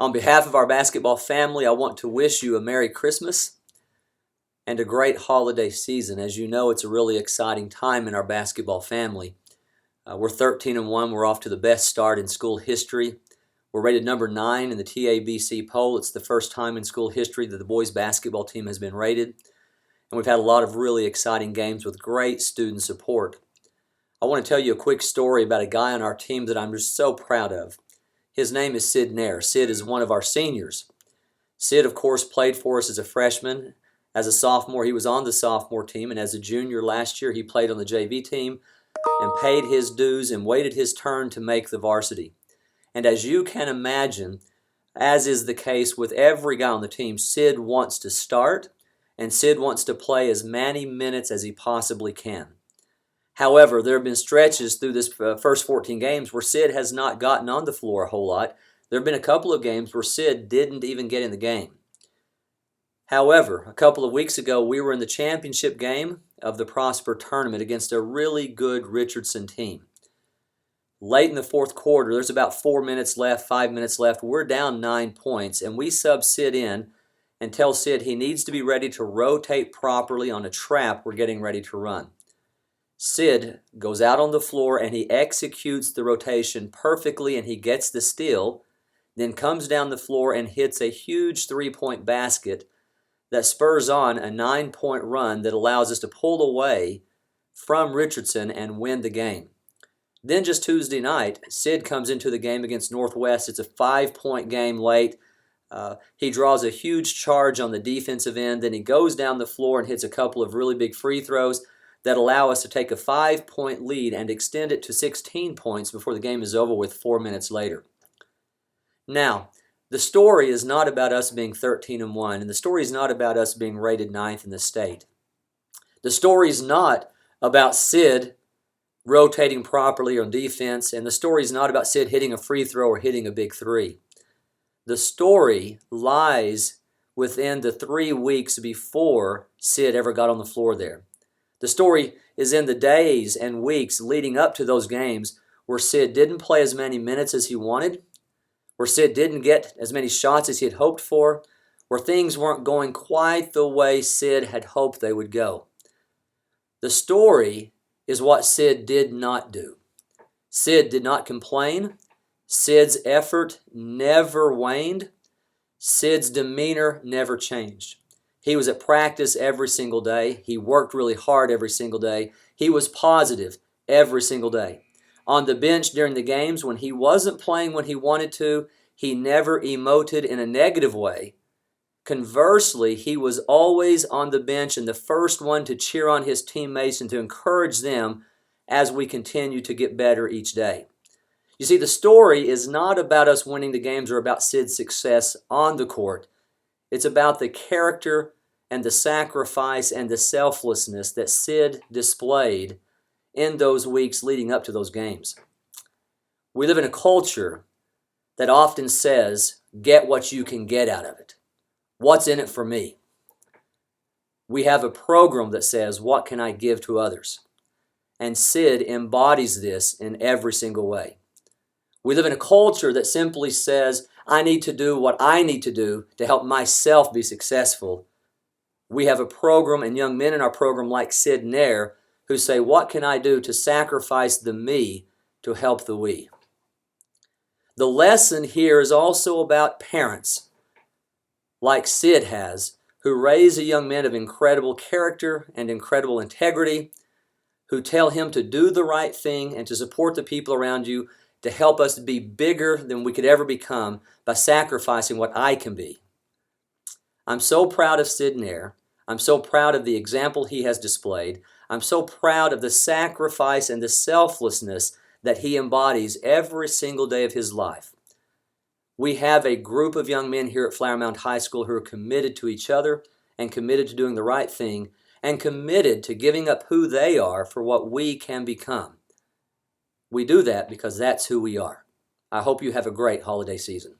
On behalf of our basketball family, I want to wish you a Merry Christmas and a great holiday season. As you know, it's a really exciting time in our basketball family. We're 13-1. We're off to the best start in school history. We're rated number 9 in the TABC poll. It's the first time in school history that the boys basketball team has been rated. And we've had a lot of really exciting games with great student support. I want to tell you a quick story about a guy on our team that I'm just so proud of. His name is Sid Nair. Sid is one of our seniors. Sid, of course, played for us as a freshman. As a sophomore, he was on the sophomore team, and as a junior last year, he played on the JV team and paid his dues and waited his turn to make the varsity. And as you can imagine, as is the case with every guy on the team, Sid wants to start, and Sid wants to play as many minutes as he possibly can. However, there have been stretches through this first 14 games where Sid has not gotten on the floor a whole lot. There have been a couple of games where Sid didn't even get in the game. However, a couple of weeks ago, we were in the championship game of the Prosper tournament against a really good Richardson team. Late in the fourth quarter, there's about 4 minutes left, 5 minutes left. We're down 9 points, and we sub Sid in and tell Sid he needs to be ready to rotate properly on a trap we're getting ready to run. Sid goes out on the floor and he executes the rotation perfectly and he gets the steal, then comes down the floor and hits a huge three-point basket that spurs on a 9-point run that allows us to pull away from Richardson and win the game. Then just Tuesday night, Sid comes into the game against Northwest. It's a 5-point game late. He draws a huge charge on the defensive end. Then he goes down the floor and hits a couple of really big free throws that allow us to take a 5-point lead and extend it to 16 points before the game is over with 4 minutes later. Now, the story is not about us being 13-1, and the story is not about us being rated 9th in the state. The story is not about Sid rotating properly on defense, and the story is not about Sid hitting a free throw or hitting a big three. The story lies within the 3 weeks before Sid ever got on the floor there. The story is in the days and weeks leading up to those games where Sid didn't play as many minutes as he wanted, where Sid didn't get as many shots as he had hoped for, where things weren't going quite the way Sid had hoped they would go. The story is what Sid did not do. Sid did not complain. Sid's effort never waned. Sid's demeanor never changed. He was at practice every single day. He worked really hard every single day. He was positive every single day. On the bench during the games, when he wasn't playing when he wanted to, he never emoted in a negative way. Conversely, he was always on the bench and the first one to cheer on his teammates and to encourage them as we continue to get better each day. You see, the story is not about us winning the games or about Sid's success on the court. It's about the character and the sacrifice and the selflessness that Sid displayed in those weeks leading up to those games. We live in a culture that often says, get what you can get out of it. What's in it for me? We have a program that says, what can I give to others? And Sid embodies this in every single way. We live in a culture that simply says, I need to do what I need to do to help myself be successful. We have a program and young men in our program like Sid Nair who say, what can I do to sacrifice the me to help the we? The lesson here is also about parents like Sid has, who raise a young man of incredible character and incredible integrity, who tell him to do the right thing and to support the people around you to help us be bigger than we could ever become by sacrificing what I can be. I'm so proud of Sid Nair. I'm so proud of the example he has displayed. I'm so proud of the sacrifice and the selflessness that he embodies every single day of his life. We have a group of young men here at Flower Mound High School who are committed to each other and committed to doing the right thing and committed to giving up who they are for what we can become. We do that because that's who we are. I hope you have a great holiday season.